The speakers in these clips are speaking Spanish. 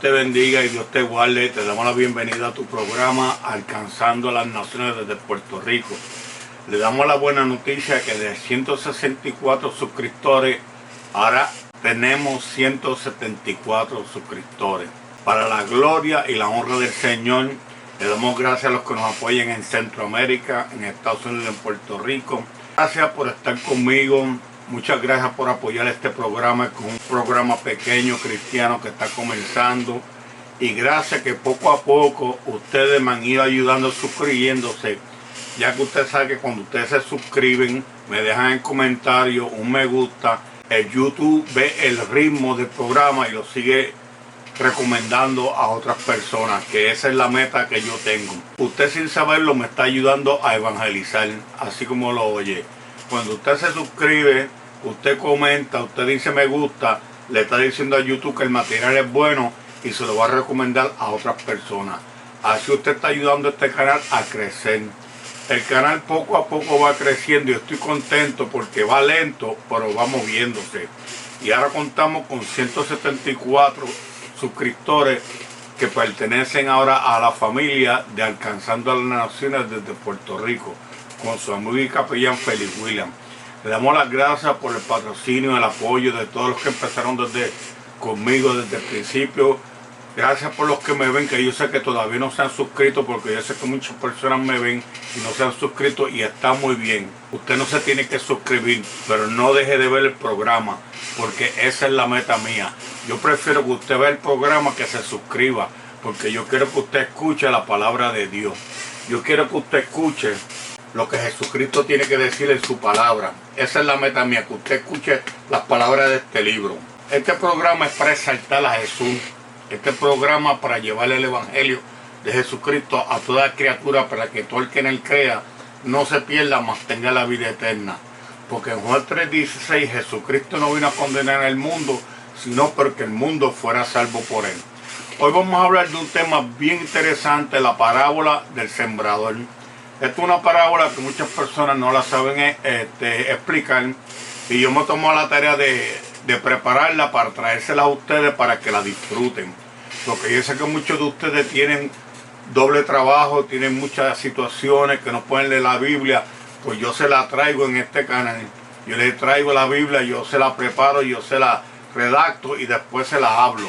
te bendiga y Dios te guarde. Te damos la bienvenida a tu programa Alcanzando a las Naciones desde Puerto Rico. Le damos la buena noticia que de 164 suscriptores, ahora tenemos 174 suscriptores. Para la gloria y la honra del Señor, le damos gracias a los que nos apoyan en Centroamérica, en Estados Unidos y en Puerto Rico. Gracias por estar conmigo. Muchas gracias por apoyar este programa, que es un programa pequeño cristiano que está comenzando. Y gracias que poco a poco ustedes me han ido ayudando suscribiéndose. Ya que usted sabe que cuando ustedes se suscriben, me dejan en comentarios un me gusta, el YouTube ve el ritmo del programa y lo sigue recomendando a otras personas, que esa es la meta que yo tengo. Usted sin saberlo me está ayudando a evangelizar, así como lo oye. Cuando usted se suscribe, usted comenta, usted dice me gusta, le está diciendo a YouTube que el material es bueno y se lo va a recomendar a otras personas. Así usted está ayudando a este canal a crecer. El canal poco a poco va creciendo y estoy contento porque va lento, pero va moviéndose. Y ahora contamos con 174 suscriptores que pertenecen ahora a la familia de Alcanzando a las Naciones desde Puerto Rico, con su amigo y capellán Félix William. Le damos las gracias por el patrocinio, el apoyo de todos los que empezaron conmigo desde el principio. Gracias por los que me ven, que yo sé que todavía no se han suscrito, porque yo sé que muchas personas me ven y no se han suscrito, y está muy bien. Usted no se tiene que suscribir, pero no deje de ver el programa, porque esa es la meta mía. Yo prefiero que usted vea el programa que se suscriba, porque yo quiero que usted escuche la palabra de Dios. Yo quiero que usted escuche lo que Jesucristo tiene que decir en su palabra. Esa es la meta mía, que usted escuche las palabras de este libro. Este programa es para exaltar a Jesús. Este programa para llevarle el evangelio de Jesucristo a toda criatura, para que todo el que en él crea no se pierda, mas tenga la vida eterna. Porque en Juan 3:16 Jesucristo no vino a condenar al mundo, sino porque el mundo fuera salvo por él. Hoy vamos a hablar de un tema bien interesante, la parábola del sembrador. Esta es una parábola que muchas personas no la saben explicar, y yo me tomo la tarea de prepararla para traérsela a ustedes para que la disfruten. Porque yo sé que muchos de ustedes tienen doble trabajo, tienen muchas situaciones que no pueden leer la Biblia, pues yo se la traigo en este canal. Yo les traigo la Biblia, yo se la preparo, yo se la redacto y después se la hablo,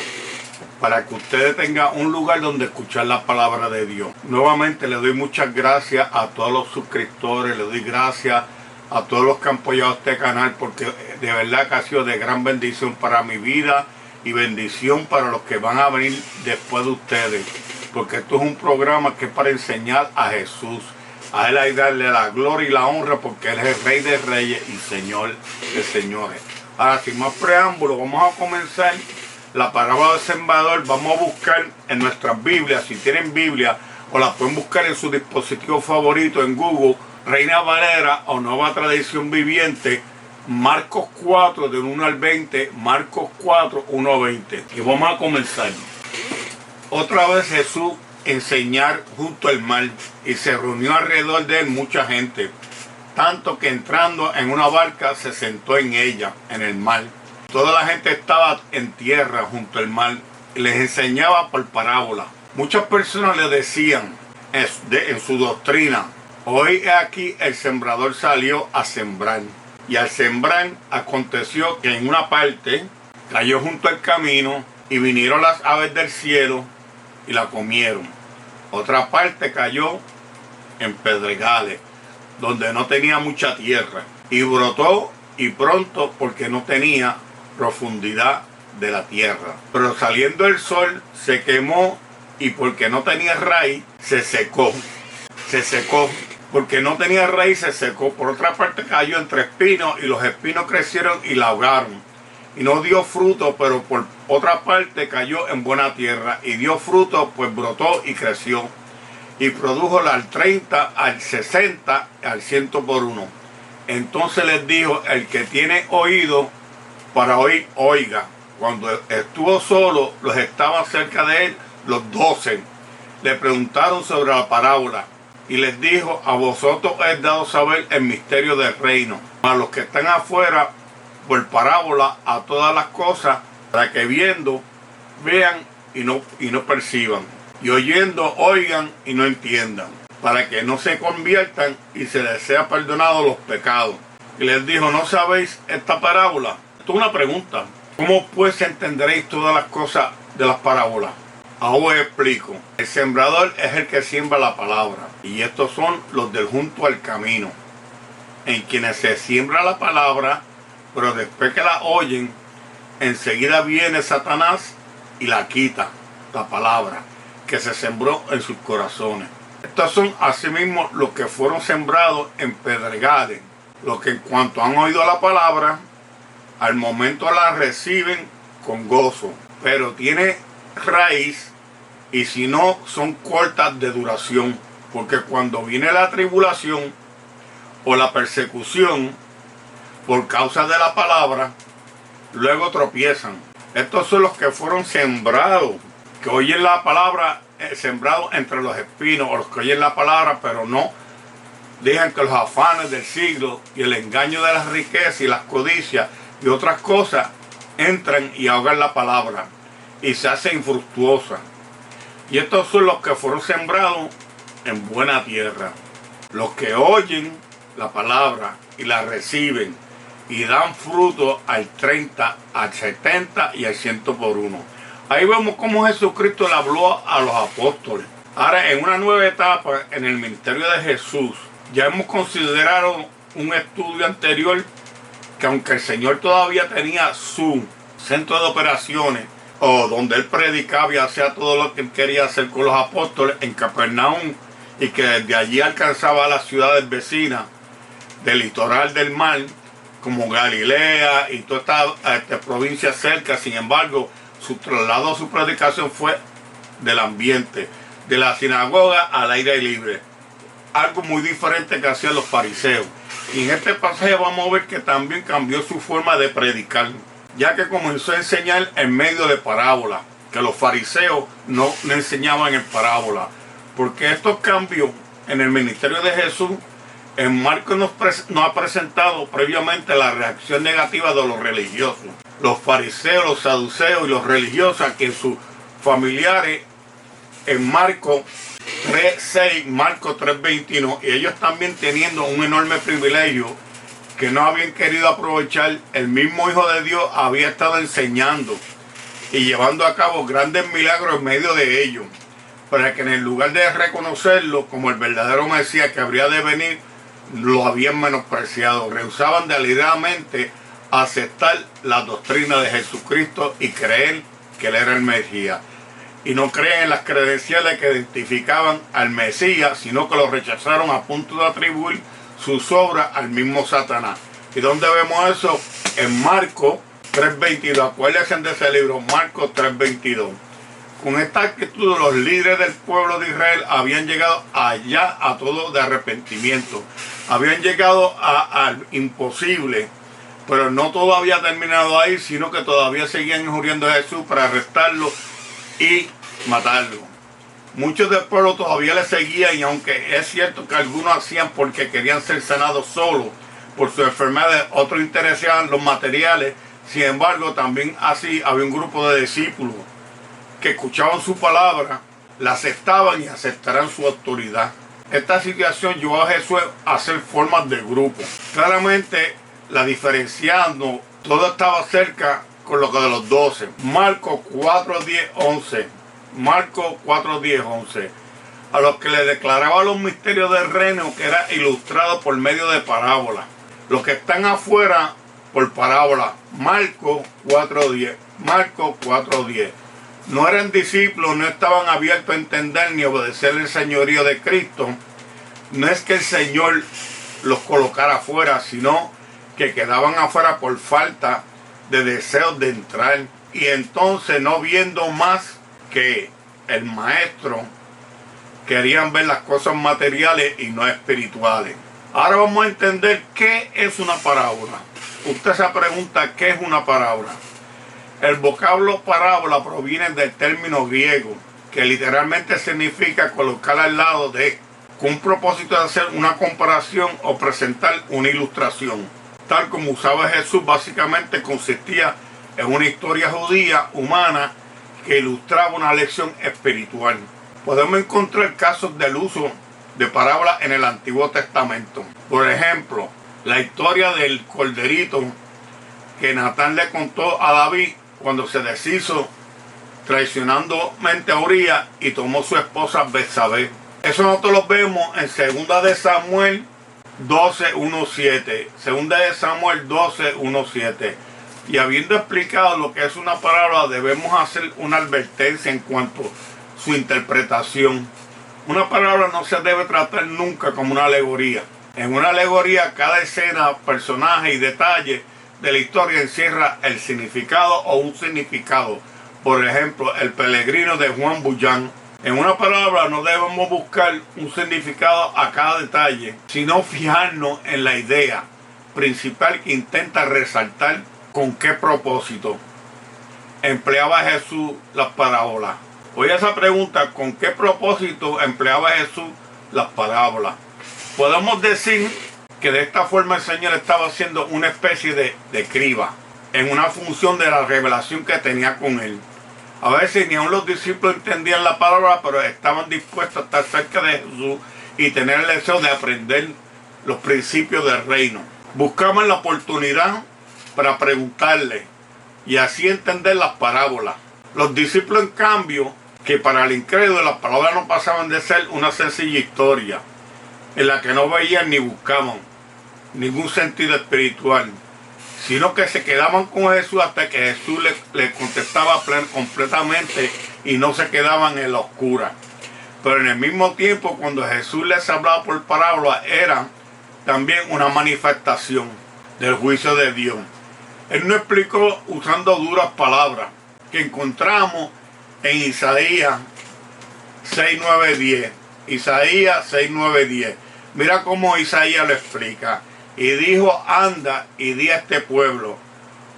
para que ustedes tengan un lugar donde escuchar la palabra de Dios. Nuevamente le doy muchas gracias a todos los suscriptores, le doy gracias a todos los que han apoyado este canal, porque de verdad que ha sido de gran bendición para mi vida y bendición para los que van a venir después de ustedes, porque esto es un programa que es para enseñar a Jesús. A él hay que darle la gloria y la honra, porque él es el Rey de Reyes y Señor de Señores. Ahora, sin más preámbulo, vamos a comenzar la parábola del sembrador. Vamos a buscar en nuestras Biblias, si tienen Biblia, o la pueden buscar en su dispositivo favorito en Google, Reina Valera o Nueva Tradición Viviente, Marcos 4, del 1 al 20, Marcos 4, 1 al 20. Y vamos a comenzar. Otra vez Jesús enseñar junto al mar, y se reunió alrededor de él mucha gente, tanto que entrando en una barca se sentó en ella, en el mar. Toda la gente estaba en tierra junto al mar, y les enseñaba por parábola. Muchas personas le decían en su doctrina: hoy aquí el sembrador salió a sembrar. Y al sembrar aconteció que en una parte cayó junto al camino, y vinieron las aves del cielo y la comieron. Otra parte cayó en pedregales, donde no tenía mucha tierra, y brotó y pronto, porque no tenía profundidad de la tierra. Pero saliendo el sol se quemó, y porque no tenía raíz se secó. Porque no tenía raíz se secó. Por otra parte cayó entre espinos, y los espinos crecieron y la ahogaron, y no dio fruto. Pero por otra parte cayó en buena tierra y dio fruto, pues brotó y creció, y produjo al 30, al 60, al 100 por uno. Entonces les dijo: el que tiene oído para oír, oiga. Cuando estuvo solo, los estaban cerca de él los 12. Le preguntaron sobre la parábola, y les dijo: a vosotros es dado saber el misterio del reino, a los que están afuera por parábola a todas las cosas, para que viendo vean y no perciban, y oyendo oigan y no entiendan, para que no se conviertan y se les sea perdonado los pecados. Y les dijo, ¿no sabéis esta parábola? Esto es una pregunta. ¿Cómo pues entenderéis todas las cosas de las parábolas? Ahora os explico. El sembrador es el que siembra la palabra, y estos son los del junto al camino, en quienes se siembra la palabra, pero después que la oyen, enseguida viene Satanás y la quita, la palabra que se sembró en sus corazones. Estos son asimismo los que fueron sembrados en pedregales, los que en cuanto han oído la palabra, al momento la reciben con gozo, pero tiene raíz, y si no, son cortas de duración, porque cuando viene la tribulación o la persecución por causa de la palabra, luego tropiezan. Estos son los que fueron sembrados, que oyen la palabra, sembrados entre los espinos, o los que oyen la palabra, pero no dejan que los afanes del siglo y el engaño de las riquezas y las codicias y otras cosas entran y ahogan la palabra y se hace infructuosa. Y estos son los que fueron sembrados en buena tierra, los que oyen la palabra y la reciben y dan fruto al 30, al 70 y al 100 por uno. Ahí vemos cómo Jesucristo le habló a los apóstoles. Ahora, en una nueva etapa en el ministerio de Jesús, ya hemos considerado un estudio anterior que, aunque el Señor todavía tenía su centro de operaciones, o donde Él predicaba y hacía todo lo que Él quería hacer con los apóstoles en Capernaum, y que desde allí alcanzaba a las ciudades vecinas del litoral del mar, como Galilea y toda esta provincia cerca. Sin embargo, su traslado a su predicación fue del ambiente, de la sinagoga al aire libre, algo muy diferente que hacían los fariseos. Y en este pasaje vamos a ver que también cambió su forma de predicar, ya que comenzó a enseñar en medio de parábolas, que los fariseos no enseñaban en parábolas. Porque estos cambios en el ministerio de Jesús, en Marcos nos ha presentado previamente la reacción negativa de los religiosos. Los fariseos, los saduceos y los religiosos, a quien sus familiares en Marcos 3:6, Marcos 3:21, y ellos también teniendo un enorme privilegio que no habían querido aprovechar. El mismo Hijo de Dios había estado enseñando y llevando a cabo grandes milagros en medio de ellos, para que en el lugar de reconocerlo como el verdadero Mesías que habría de venir, lo habían menospreciado. Rehusaban deliberadamente aceptar la doctrina de Jesucristo y creer que Él era el Mesías. Y no creen en las credenciales que identificaban al Mesías, sino que lo rechazaron a punto de atribuir sus obras al mismo Satanás. ¿Y dónde vemos eso? En Marcos 3:22. Acuérdense de ese libro, Marcos 3:22. Con esta actitud, los líderes del pueblo de Israel habían llegado allá a todo de arrepentimiento. Habían llegado al imposible, pero no todo había terminado ahí, sino que todavía seguían injuriando a Jesús para arrestarlo y matarlo. Muchos del pueblo todavía le seguían, y aunque es cierto que algunos hacían porque querían ser sanados solos por sus enfermedades, otros interesaban los materiales. Sin embargo, también así había un grupo de discípulos que escuchaban su palabra, la aceptaban y aceptarán su autoridad. Esta situación llevó a Jesús a hacer formas de grupo. Claramente, la diferenciando, todo estaba cerca con lo que de los 12. Marcos 4:10-11. Marcos 4:10-11. A los que le declaraba los misterios del reino, que era ilustrado por medio de parábolas. Los que están afuera por parábolas. Marcos 4:10. Marcos 4:10. No eran discípulos, no estaban abiertos a entender ni obedecer el señorío de Cristo. No es que el Señor los colocara afuera, sino que quedaban afuera por falta de deseos de entrar. Y entonces, no viendo más que el maestro, querían ver las cosas materiales y no espirituales. Ahora vamos a entender qué es una parábola. Usted se pregunta, ¿qué es una parábola? El vocablo parábola proviene del término griego, que literalmente significa colocar al lado de, con un propósito de hacer una comparación o presentar una ilustración. Tal como usaba Jesús, básicamente consistía en una historia judía humana que ilustraba una lección espiritual. Podemos encontrar casos del uso de parábolas en el Antiguo Testamento. Por ejemplo, la historia del corderito que Natán le contó a David cuando se deshizo traicionandamente a Urías y tomó su esposa Betsabé. Eso nosotros lo vemos en 2 de Samuel 12:1-7. 2 de Samuel 12:1-7. Y habiendo explicado lo que es una parábola, debemos hacer una advertencia en cuanto a su interpretación. Una parábola no se debe tratar nunca como una alegoría. En una alegoría, cada escena, personaje y detalle de la historia encierra el significado o un significado. Por ejemplo, el peregrino de Juan Bullán. En una parábola no debemos buscar un significado a cada detalle, sino fijarnos en la idea principal que intenta resaltar. ¿Con qué propósito empleaba Jesús las parábolas? Oye esa pregunta, ¿con qué propósito empleaba Jesús las parábolas? Podemos decir que de esta forma el Señor estaba haciendo una especie de criba en una función de la revelación que tenía con él. A veces ni aun los discípulos entendían la palabra, pero estaban dispuestos a estar cerca de Jesús y tener el deseo de aprender los principios del reino. Buscaban la oportunidad para preguntarle y así entender las parábolas. Los discípulos, en cambio, que para el incrédulo las palabras no pasaban de ser una sencilla historia en la que no veían ni buscaban ningún sentido espiritual, sino que se quedaban con Jesús hasta que Jesús le contestaba completamente y no se quedaban en la oscura. Pero en el mismo tiempo, cuando Jesús les hablaba por parábola, era también una manifestación del juicio de Dios. Él no explicó usando duras palabras que encontramos en Isaías 6:9-10. Isaías 6:9-10. Mira cómo Isaías lo explica. Y dijo, anda y di a este pueblo,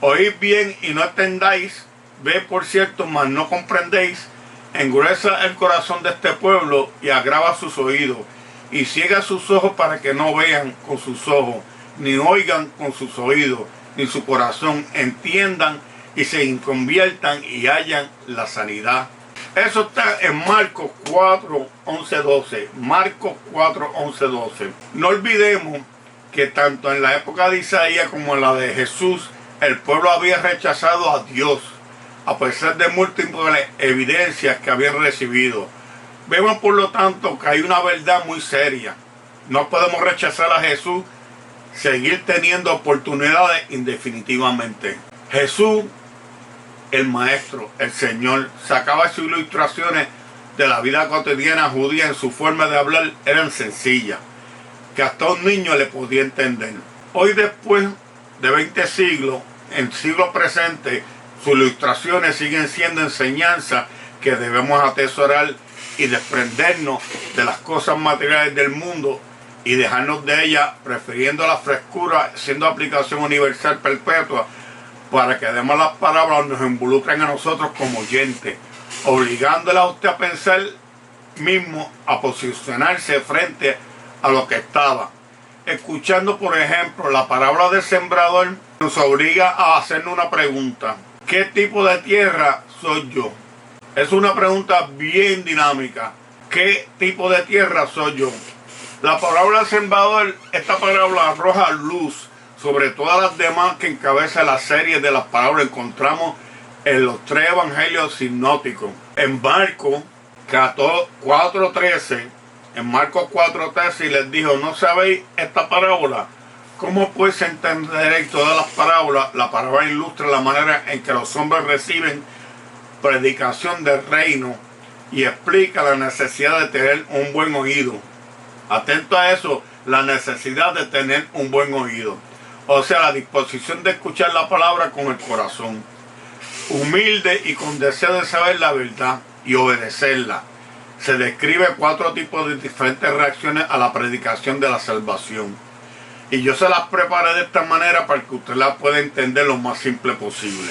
oíd bien y no entendáis, ve por cierto, mas no comprendéis, engruesa el corazón de este pueblo y agrava sus oídos, y ciega sus ojos para que no vean con sus ojos, ni oigan con sus oídos, ni su corazón entiendan y se conviertan y hallan la sanidad. Eso está en Marcos 4:11-12. Marcos 4:11-12. No olvidemos que tanto en la época de Isaías como en la de Jesús, el pueblo había rechazado a Dios, a pesar de múltiples evidencias que habían recibido. Vemos por lo tanto que hay una verdad muy seria. No podemos rechazar a Jesús, seguir teniendo oportunidades indefinitivamente. Jesús, el Maestro, el Señor, sacaba sus ilustraciones de la vida cotidiana judía. En su forma de hablar eran sencillas, que hasta un niño le podía entender. Hoy, después de 20 siglos, en siglo presente, sus ilustraciones siguen siendo enseñanzas que debemos atesorar y desprendernos de las cosas materiales del mundo y dejarnos de ellas, prefiriendo la frescura, siendo aplicación universal perpetua, para que además las palabras nos involucren a nosotros como oyentes, obligándola a usted a pensar mismo, a posicionarse frente a lo que estaba. Escuchando, por ejemplo, la parábola del sembrador, nos obliga a hacernos una pregunta. ¿Qué tipo de tierra soy yo? Es una pregunta bien dinámica. ¿Qué tipo de tierra soy yo? La parábola del sembrador, esta parábola arroja luz sobre todas las demás que encabeza la serie de las parábolas. Encontramos en los 3 evangelios sinópticos. En Marcos 4:13, en Marcos 4:13, y les dijo, ¿no sabéis esta parábola? ¿Cómo pues entenderéis todas las parábolas? La parábola ilustra la manera en que los hombres reciben predicación del reino y explica la necesidad de tener un buen oído. Atento a eso, la necesidad de tener un buen oído. O sea, la disposición de escuchar la palabra con el corazón. Humilde y con deseo de saber la verdad y obedecerla. Se describe 4 tipos de diferentes reacciones a la predicación de la salvación. Y yo se las preparé de esta manera para que usted la pueda entender lo más simple posible.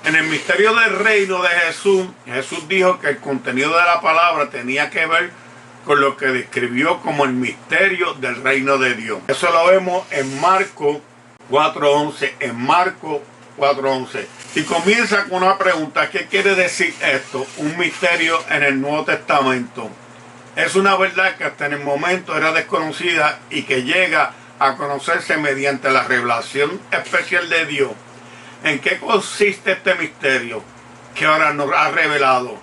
En el misterio del reino de Jesús, Jesús dijo que el contenido de la palabra tenía que ver con lo que describió como el misterio del reino de Dios. Eso lo vemos en Marcos 4:11, en Marcos 4:11. Y comienza con una pregunta: ¿qué quiere decir esto? Un misterio en el Nuevo Testamento. Es una verdad que hasta en el momento era desconocida y que llega a conocerse mediante la revelación especial de Dios. ¿En qué consiste este misterio que ahora nos ha revelado?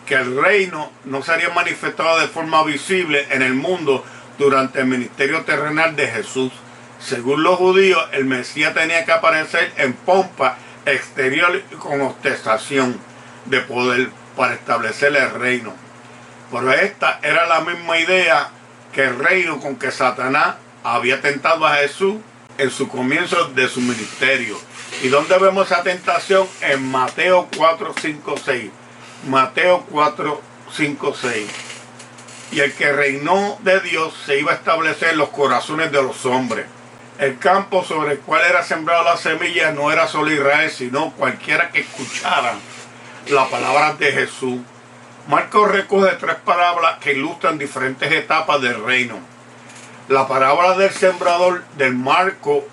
Que el reino no sería manifestado de forma visible en el mundo durante el ministerio terrenal de Jesús. Según los judíos, el Mesías tenía que aparecer en pompa exterior y con ostentación de poder para establecer el reino. Pero esta era la misma idea que el reino con que Satanás había tentado a Jesús en su comienzo de su ministerio. ¿Y dónde vemos esa tentación? En Mateo 4:5-6. Mateo 4:5-6. Y el que reinó de Dios se iba a establecer en los corazones de los hombres. El campo sobre el cual era sembrada la semilla no era solo Israel, sino cualquiera que escuchara las palabras de Jesús. Marcos recoge 3 parábolas que ilustran diferentes etapas del reino. La parábola del sembrador del Marco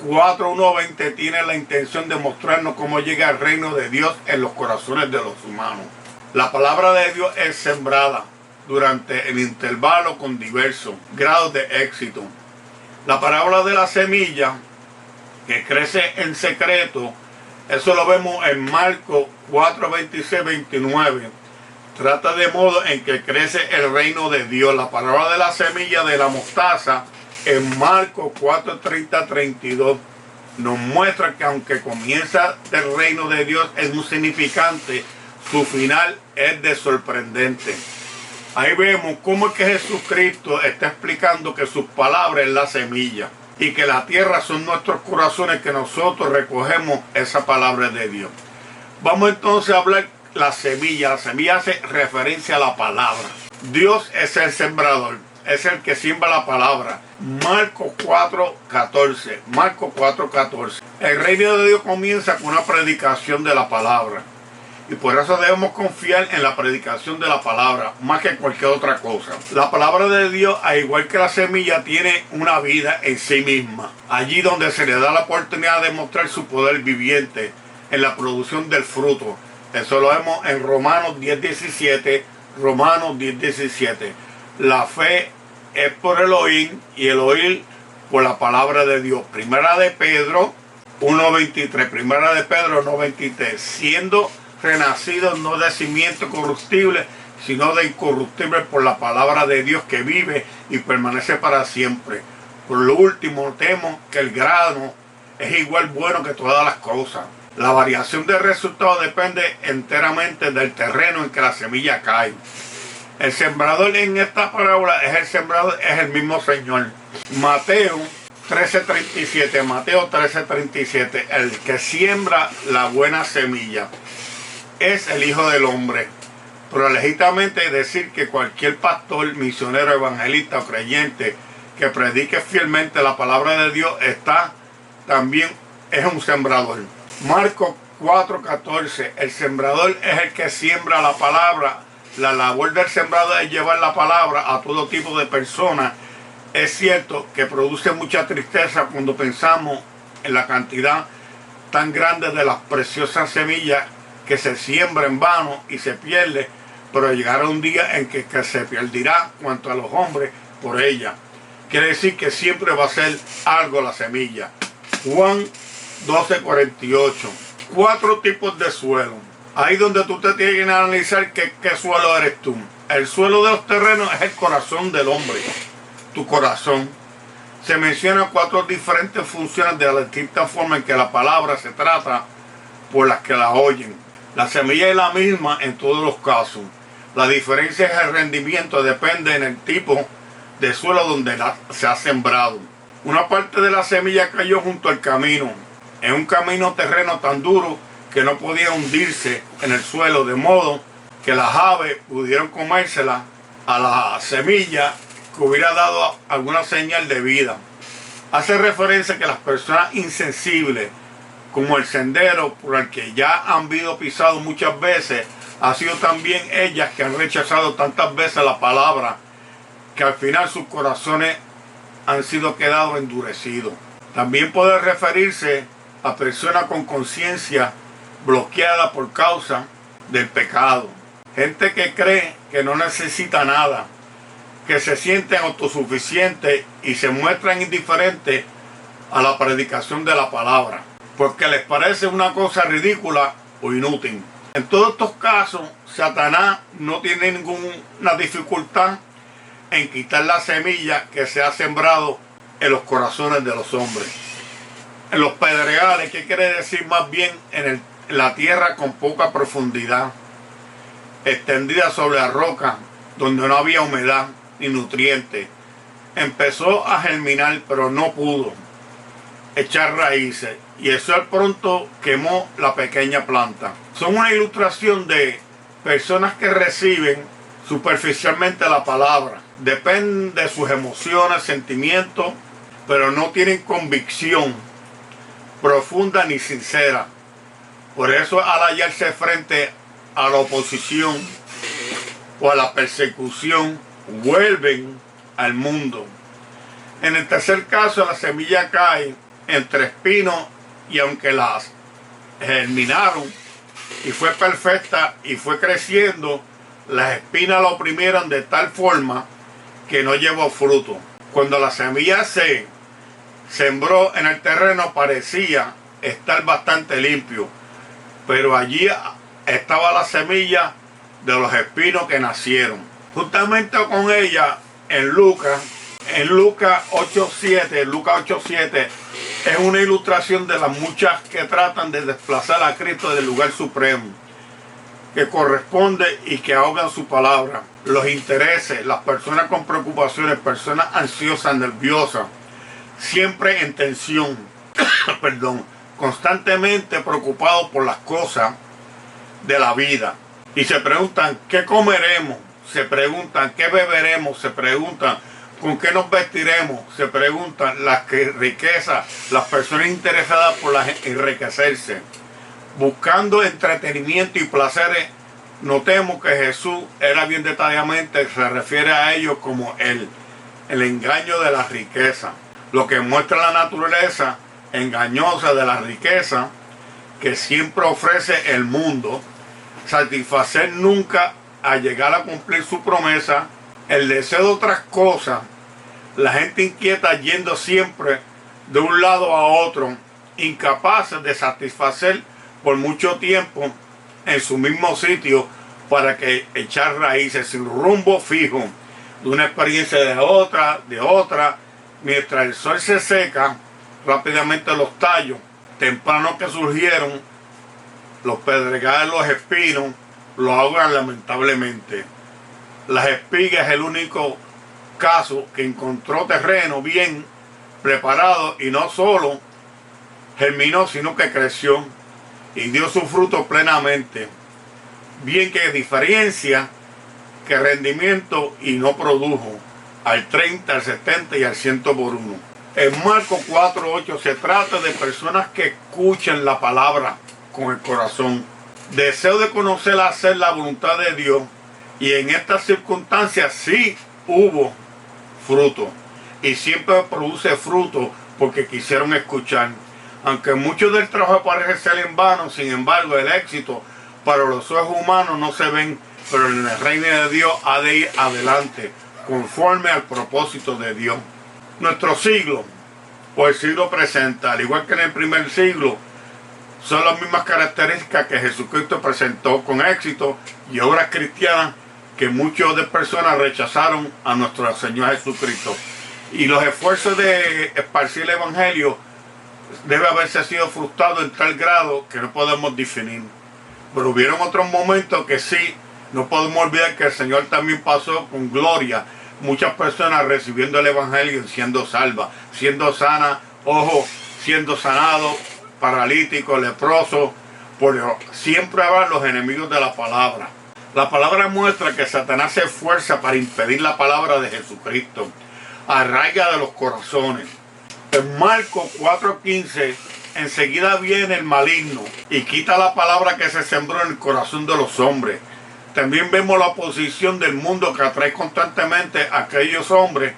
4:1-20 tiene la intención de mostrarnos cómo llega el reino de Dios en los corazones de los humanos. La palabra de Dios es sembrada durante el intervalo con diversos grados de éxito. La parábola de la semilla que crece en secreto, eso lo vemos en Marcos 4:26-29. Trata de modo en que crece el reino de Dios. La parábola de la semilla de la mostaza en Marcos 4:30-32 nos muestra que aunque comienza el reino de Dios es muy significante, su final es de sorprendente. Ahí vemos cómo es que Jesucristo está explicando que sus palabras es la semilla y que la tierra son nuestros corazones, que nosotros recogemos esa palabra de Dios. Vamos entonces a hablar la semilla. La semilla hace referencia a la palabra. Dios es el sembrador, es el que siembra la palabra. Marcos 4:14. Marcos 4:14. El reino de Dios comienza con una predicación de la palabra. Y por eso debemos confiar en la predicación de la palabra, más que cualquier otra cosa. La palabra de Dios, al igual que la semilla, tiene una vida en sí misma. Allí donde se le da la oportunidad de mostrar su poder viviente en la producción del fruto. Eso lo vemos en Romanos 10:17. Romanos 10:17. La fe es por el oír y el oír por la palabra de Dios. Primera de Pedro 1:23. Primera de Pedro 1:23. Siendo renacidos no de simiente corruptible, sino de incorruptible por la palabra de Dios que vive y permanece para siempre. Por lo último, notemos que el grano es igual bueno que todas las cosas. La variación del resultado depende enteramente del terreno en que la semilla cae. El sembrador en esta parábola es el sembrador, es el mismo Señor. Mateo 13:37. Mateo 13:37. El que siembra la buena semilla es el Hijo del Hombre. Pero legítimamente decir que cualquier pastor, misionero, evangelista o creyente que predique fielmente la palabra de Dios también es un sembrador. Marcos 4:14. El sembrador es el que siembra la palabra. La labor del sembrador es llevar la palabra a todo tipo de personas. Es cierto que produce mucha tristeza cuando pensamos en la cantidad tan grande de las preciosas semillas que se siembra en vano y se pierde, pero llegará un día en que se perderá cuanto a los hombres por ella. Quiere decir que siempre va a ser algo la semilla. Juan 12:48. 4 tipos de suelo. Ahí donde tú te tienes que analizar qué suelo eres tú. El suelo de los terrenos es el corazón del hombre, tu corazón. Se mencionan 4 diferentes funciones de la distinta forma en que la palabra se trata por las que la oyen. La semilla es la misma en todos los casos. La diferencia es el rendimiento, depende en el tipo de suelo donde se ha sembrado. Una parte de la semilla cayó junto al camino, en un camino terreno tan duro que no podía hundirse en el suelo, de modo que las aves pudieron comérsela a la semilla que hubiera dado alguna señal de vida. Hace referencia a que las personas insensibles, como el sendero por el que ya han sido pisados muchas veces, ha sido también ellas que han rechazado tantas veces la palabra, que al final sus corazones han sido quedados endurecidos. También puede referirse a personas con conciencia bloqueada por causa del pecado. Gente que cree que no necesita nada, que se sienten autosuficientes y se muestran indiferentes a la predicación de la palabra, porque les parece una cosa ridícula o inútil. En todos estos casos, Satanás no tiene ninguna dificultad en quitar la semilla que se ha sembrado en los corazones de los hombres. En los pedregales, ¿qué quiere decir? Más bien en la tierra con poca profundidad, extendida sobre la roca, donde no había humedad ni nutrientes. Empezó a germinar, pero no pudo echar raíces, y el sol pronto quemó la pequeña planta. Son una ilustración de personas que reciben superficialmente la palabra, dependen de sus emociones, sentimientos, pero no tienen convicción profunda ni sincera. Por eso, al hallarse frente a la oposición o a la persecución, vuelven al mundo. En el tercer caso, la semilla cae entre espinos, y aunque las germinaron y fue perfecta y fue creciendo, las espinas la oprimieron de tal forma que no llevó fruto. Cuando la semilla se sembró en el terreno, parecía estar bastante limpio, pero allí estaba la semilla de los espinos que nacieron. Juntamente con ella, en Lucas 8:7 es una ilustración de las muchas que tratan de desplazar a Cristo del lugar supremo que corresponde y que ahogan su palabra. Los intereses, las personas con preocupaciones, personas ansiosas, nerviosas, siempre en tensión, constantemente preocupados por las cosas de la vida. Y se preguntan, ¿qué comeremos? Se preguntan, ¿qué beberemos? Se preguntan, ¿con qué nos vestiremos? Se preguntan las riquezas, las personas interesadas por enriquecerse, buscando entretenimiento y placeres. Notemos que Jesús era bien detalladamente, se refiere a ellos como el engaño de la riqueza, lo que muestra la naturaleza engañosa de la riqueza que siempre ofrece el mundo, satisfacer nunca a llegar a cumplir su promesa, el deseo de otras cosas, la gente inquieta yendo siempre de un lado a otro, incapaces de satisfacer por mucho tiempo en su mismo sitio para que echar raíces sin rumbo fijo, de una experiencia de otra, mientras el sol se seca, rápidamente los tallos tempranos que surgieron, los pedregales, los espinos, lo ahogan lamentablemente. Las espigas es el único caso que encontró terreno bien preparado y no solo germinó, sino que creció y dio su fruto plenamente. Bien que diferencia que rendimiento y no produjo al 30, al 70 y al 100 por 1. En Marcos 4:8 se trata de personas que escuchan la palabra con el corazón. Deseo de conocer, hacer la voluntad de Dios, y en estas circunstancias sí hubo fruto, y siempre produce fruto porque quisieron escuchar. Aunque mucho del trabajo parece ser en vano, sin embargo el éxito para los ojos humanos no se ven, pero en el reino de Dios ha de ir adelante conforme al propósito de Dios. Nuestro siglo, o el siglo presente, al igual que en el primer siglo, son las mismas características que Jesucristo presentó con éxito y obras cristianas que muchas de personas rechazaron a nuestro Señor Jesucristo. Y los esfuerzos de esparcir el Evangelio debe haberse sido frustrado en tal grado que no podemos definir. Pero hubieron otros momentos que sí, no podemos olvidar que el Señor también pasó con gloria. Muchas personas recibiendo el Evangelio y siendo salvas, siendo sanas, siendo sanados, paralíticos, leprosos, porque siempre habrá los enemigos de la palabra. La palabra muestra que Satanás se esfuerza para impedir la palabra de Jesucristo. Arraiga de los corazones. En Marcos 4:15, enseguida viene el maligno y quita la palabra que se sembró en el corazón de los hombres. También vemos la oposición del mundo que atrae constantemente a aquellos hombres,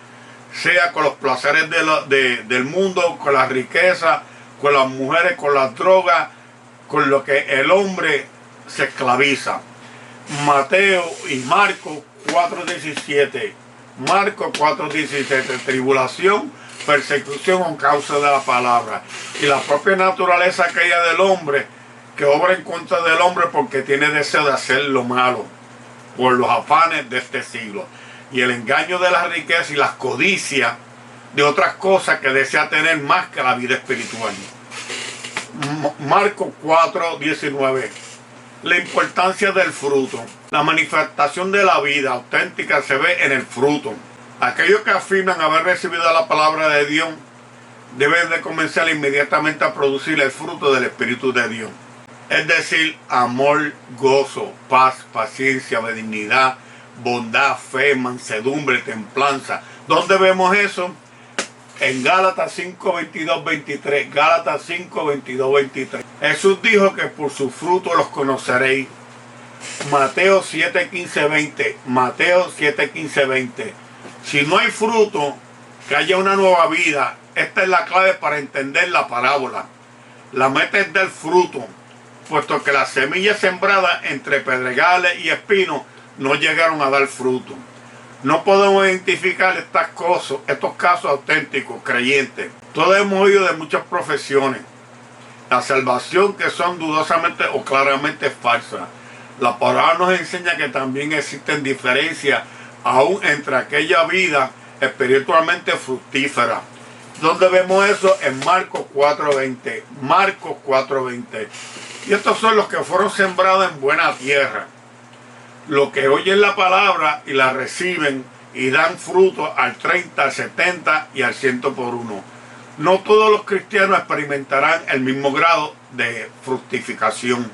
sea con los placeres del mundo, con la riqueza, con las mujeres, con las drogas, con lo que el hombre se esclaviza. Mateo y Marcos 4:17. Marcos 4:17. Tribulación, persecución a causa de la palabra. Y la propia naturaleza aquella del hombre, que obra en contra del hombre porque tiene deseo de hacer lo malo, por los afanes de este siglo. Y el engaño de la riqueza y las codicias de otras cosas que desea tener más que la vida espiritual. Marcos 4:19. La importancia del fruto. La manifestación de la vida auténtica se ve en el fruto. Aquellos que afirman haber recibido la palabra de Dios deben de comenzar inmediatamente a producir el fruto del Espíritu de Dios. Es decir, amor, gozo, paz, paciencia, benignidad, bondad, fe, mansedumbre, templanza. ¿Dónde vemos eso? En Gálatas 5:22-23. Gálatas 5:22-23. Jesús dijo que por su fruto los conoceréis. Mateo 7:15-20. Mateo 7:15-20. Si no hay fruto, que haya una nueva vida. Esta es la clave para entender la parábola. La meta es del fruto, puesto que las semillas sembradas entre pedregales y espinos no llegaron a dar fruto. No podemos identificar estos casos auténticos, creyentes. Todos hemos oído de muchas profesiones. La salvación que son dudosamente o claramente falsas. La palabra nos enseña que también existen diferencias aún entre aquella vida espiritualmente fructífera. ¿Dónde vemos eso? En Marcos 4:20. Marcos 4:20. Y estos son los que fueron sembrados en buena tierra. Los que oyen la palabra y la reciben y dan fruto al 30, al 70 y al 100 por uno. No todos los cristianos experimentarán el mismo grado de fructificación,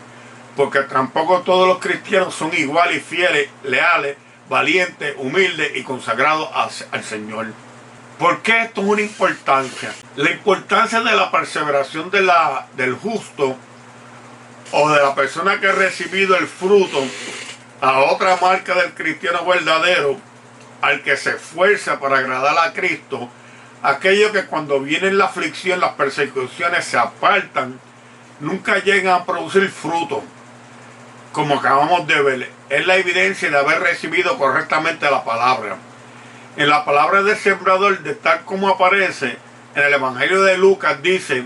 porque tampoco todos los cristianos son iguales y fieles, leales, valientes, humildes y consagrados al Señor. ¿Por qué esto es una importancia? La importancia de la perseveración del justo o de la persona que ha recibido el fruto. A otra marca del cristiano verdadero, al que se esfuerza para agradar a Cristo, aquellos que cuando viene la aflicción, las persecuciones se apartan, nunca llegan a producir fruto, como acabamos de ver. Es la evidencia de haber recibido correctamente la palabra. En la palabra del sembrador, de tal como aparece en el Evangelio de Lucas, dice,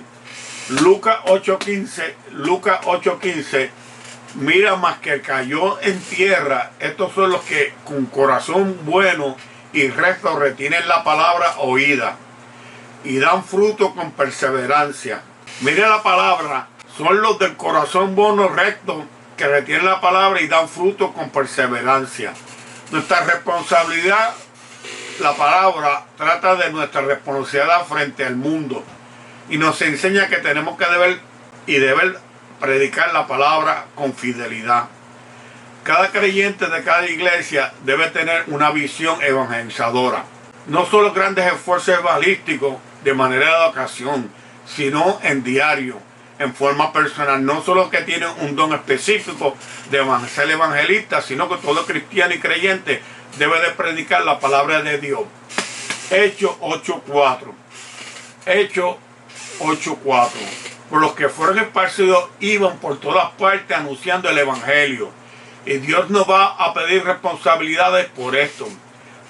Lucas 8:15, mira, más que cayó en tierra, estos son los que con corazón bueno y recto retienen la palabra oída y dan fruto con perseverancia. Mira la palabra, son los del corazón bueno recto que retienen la palabra y dan fruto con perseverancia. Nuestra responsabilidad, la palabra trata de nuestra responsabilidad frente al mundo y nos enseña que tenemos que deber predicar la palabra con fidelidad. Cada creyente de cada iglesia debe tener una visión evangelizadora. No solo grandes esfuerzos evangelísticos de manera de ocasión, sino en diario, en forma personal. No solo que tienen un don específico de ser evangelista, sino que todo cristiano y creyente debe de predicar la palabra de Dios. Hechos 8:4. Hechos 8:4. Por los que fueron esparcidos iban por todas partes anunciando el evangelio. Y Dios nos va a pedir responsabilidades por esto.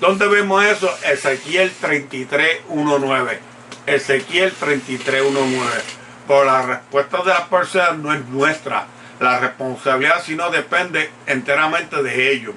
¿Dónde vemos eso? Ezequiel 33:1-9. Ezequiel 33:1-9. Por la respuesta de las personas no es nuestra la responsabilidad, sino depende enteramente de ellos.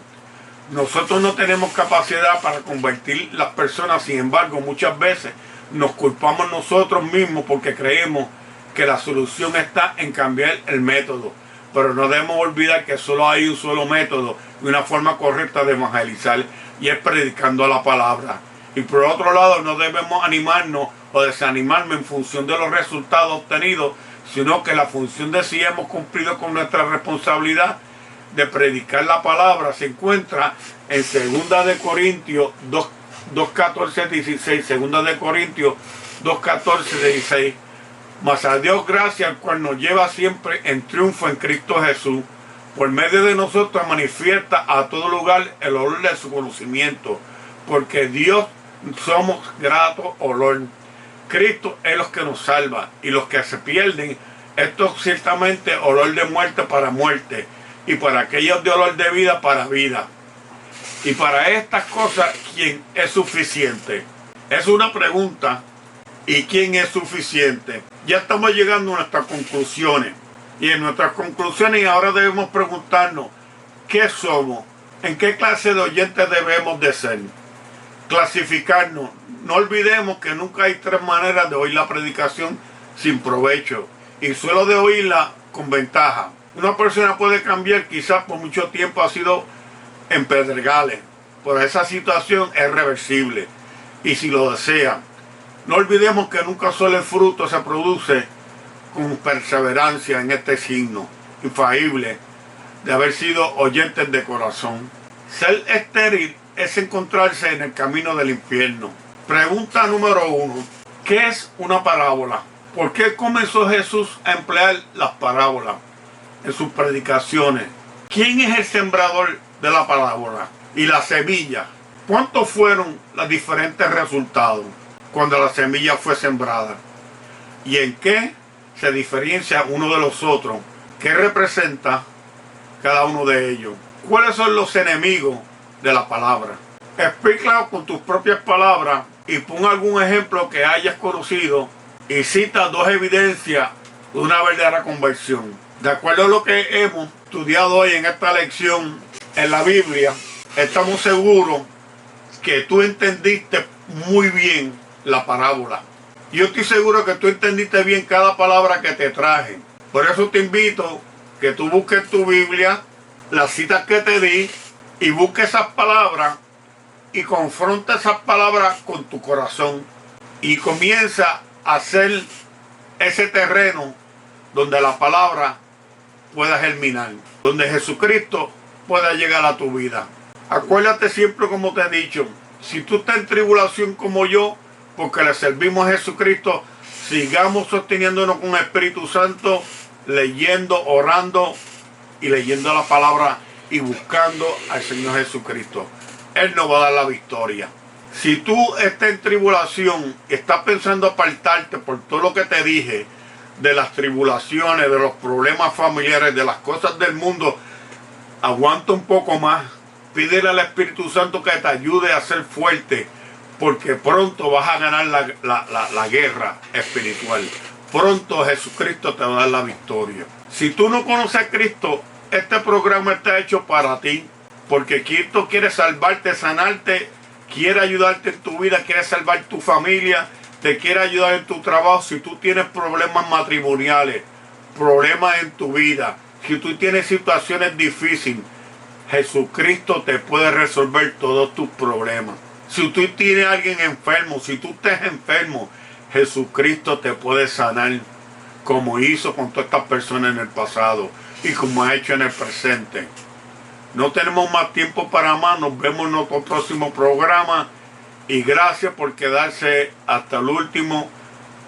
Nosotros no tenemos capacidad para convertir las personas, sin embargo, muchas veces nos culpamos nosotros mismos porque creemos que la solución está en cambiar el método. Pero no debemos olvidar que solo hay un solo método y una forma correcta de evangelizar, y es predicando la palabra. Y por otro lado, no debemos animarnos o desanimarnos en función de los resultados obtenidos, sino que la función de si hemos cumplido con nuestra responsabilidad de predicar la palabra se encuentra en 2 de Corintios 2:14-16. 2 de Corintios 2:14-16. Mas a Dios gracias, el cual nos lleva siempre en triunfo en Cristo Jesús. Por medio de nosotros manifiesta a todo lugar el olor de su conocimiento, porque Dios somos grato olor. Cristo es los que nos salva, y los que se pierden, esto es ciertamente olor de muerte para muerte, y para aquellos de olor de vida para vida. Y para estas cosas, ¿quién es suficiente? Es una pregunta. ¿Y quién es suficiente? Ya estamos llegando a nuestras conclusiones. Y en nuestras conclusiones ahora debemos preguntarnos, ¿qué somos? ¿En qué clase de oyentes debemos de ser? Clasificarnos. No olvidemos que nunca hay tres maneras de oír la predicación sin provecho. Y solo de oírla con ventaja. Una persona puede cambiar, quizás por mucho tiempo ha sido en pedregales, pero esa situación es reversible. Y si lo desea, no olvidemos que nunca solo el fruto se produce con perseverancia en este signo infalible de haber sido oyentes de corazón. Ser estéril es encontrarse en el camino del infierno. Pregunta número 1. ¿Qué es una parábola? ¿Por qué comenzó Jesús a emplear las parábolas en sus predicaciones? ¿Quién es el sembrador de la parábola? Y la semilla. ¿Cuántos fueron los diferentes resultados cuando la semilla fue sembrada? ¿Y en qué se diferencia uno de los otros? ¿Qué representa cada uno de ellos? ¿Cuáles son los enemigos de la palabra? Explícalo con tus propias palabras y pon algún ejemplo que hayas conocido y cita dos evidencias de una verdadera conversión. De acuerdo a lo que hemos estudiado hoy en esta lección en la Biblia, estamos seguros que tú entendiste muy bien la parábola. Yo estoy seguro que tú entendiste bien cada palabra que te traje. Por eso te invito que tú busques tu Biblia, las citas que te di, y busques esas palabras y confronta esas palabras con tu corazón. Y comienza a hacer ese terreno donde la palabra pueda germinar, donde Jesucristo pueda llegar a tu vida. Acuérdate siempre, como te he dicho, si tú estás en tribulación como yo, porque le servimos a Jesucristo, sigamos sosteniéndonos con el Espíritu Santo, leyendo, orando y leyendo la palabra y buscando al Señor Jesucristo. Él nos va a dar la victoria. Si tú estás en tribulación y estás pensando apartarte por todo lo que te dije, de las tribulaciones, de los problemas familiares, de las cosas del mundo, aguanta un poco más. Pídele al Espíritu Santo que te ayude a ser fuerte, porque pronto vas a ganar la guerra espiritual. Pronto Jesucristo te va a dar la victoria. Si tú no conoces a Cristo, este programa está hecho para ti, porque Cristo quiere salvarte, sanarte, quiere ayudarte en tu vida, quiere salvar tu familia, te quiere ayudar en tu trabajo. Si tú tienes problemas matrimoniales, problemas en tu vida, si tú tienes situaciones difíciles, Jesucristo te puede resolver todos tus problemas. Si tú tienes a alguien enfermo, si tú estás enfermo, Jesucristo te puede sanar, como hizo con todas estas personas en el pasado y como ha hecho en el presente. No tenemos más tiempo para más. Nos vemos en nuestro próximo programa. Y gracias por quedarse hasta el último.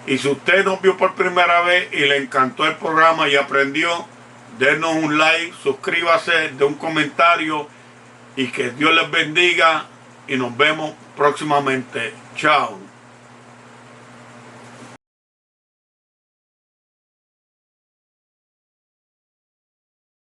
Y si usted nos vio por primera vez y le encantó el programa y aprendió, denos un like, suscríbase, de un comentario y que Dios les bendiga y nos vemos próximamente. Chao.